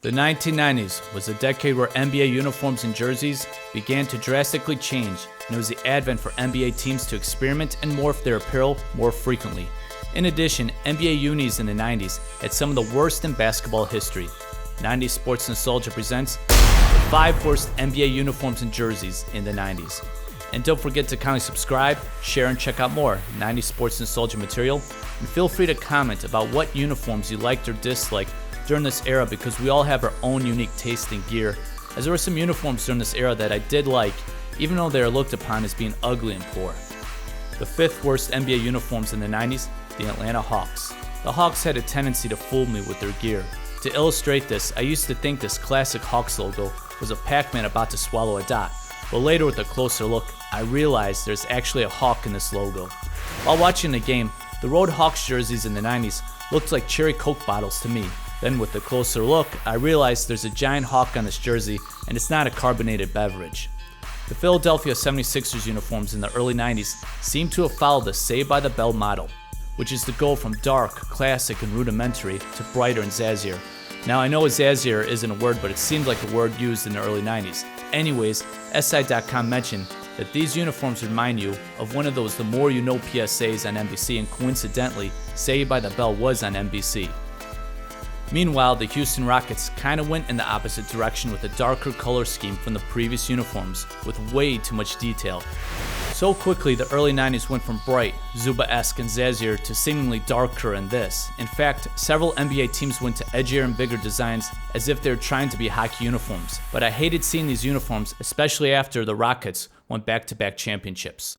The 1990s was a decade where NBA uniforms and jerseys began to drastically change, and it was the advent for NBA teams to experiment and morph their apparel more frequently. In addition, NBA unis in the 90s had some of the worst in basketball history. 90s Sports Nostalgia presents the 5 worst NBA uniforms and jerseys in the 90s. And don't forget to kindly subscribe, share, and check out more 90s Sports Nostalgia material. And feel free to comment about what uniforms you liked or disliked during this era, because we all have our own unique taste in gear, as there were some uniforms during this era that I did like, even though they are looked upon as being ugly and poor. The 5th worst NBA uniforms in the 90s, the Atlanta Hawks. The Hawks had a tendency to fool me with their gear. To illustrate this, I used to think this classic Hawks logo was a Pac-Man about to swallow a dot, but later with a closer look, I realized there's actually a hawk in this logo. While watching the game, the road Hawks jerseys in the 90s looked like cherry Coke bottles to me. Then with a closer look, I realized there's a giant hawk on this jersey, and it's not a carbonated beverage. The Philadelphia 76ers uniforms in the early 90s seem to have followed the Saved by the Bell model, which is to go from dark, classic, and rudimentary to brighter and zazzier. Now I know zazzier isn't a word, but it seemed like a word used in the early 90s. Anyways, SI.com mentioned that these uniforms remind you of one of those The More You Know PSAs on NBC, and coincidentally, Saved by the Bell was on NBC. Meanwhile, the Houston Rockets kind of went in the opposite direction with a darker color scheme from the previous uniforms with way too much detail. So quickly, the early 90s went from bright, Zuba-esque, and zazzier to seemingly darker and this. In fact, several NBA teams went to edgier and bigger designs as if they were trying to be hockey uniforms. But I hated seeing these uniforms, especially after the Rockets won back-to-back championships.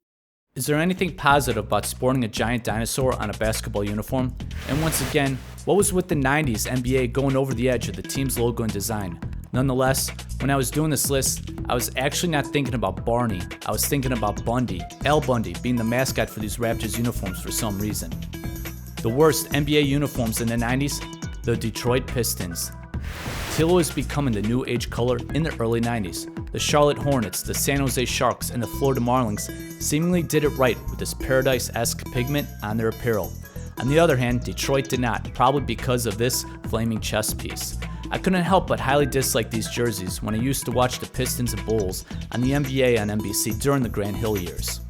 Is there anything positive about sporting a giant dinosaur on a basketball uniform? And once again, what was with the 90s NBA going over the edge of the team's logo and design? Nonetheless, when I was doing this list, I was actually not thinking about Barney. I was thinking about Bundy, Al Bundy, being the mascot for these Raptors uniforms for some reason. The worst NBA uniforms in the 90s, the Detroit Pistons. Teal was becoming the new age color in the early 90s. The Charlotte Hornets, the San Jose Sharks, and the Florida Marlins seemingly did it right with this paradise-esque pigment on their apparel. On the other hand, Detroit did not, probably because of this flaming chest piece. I couldn't help but highly dislike these jerseys when I used to watch the Pistons and Bulls on the NBA on NBC during the Grant Hill years.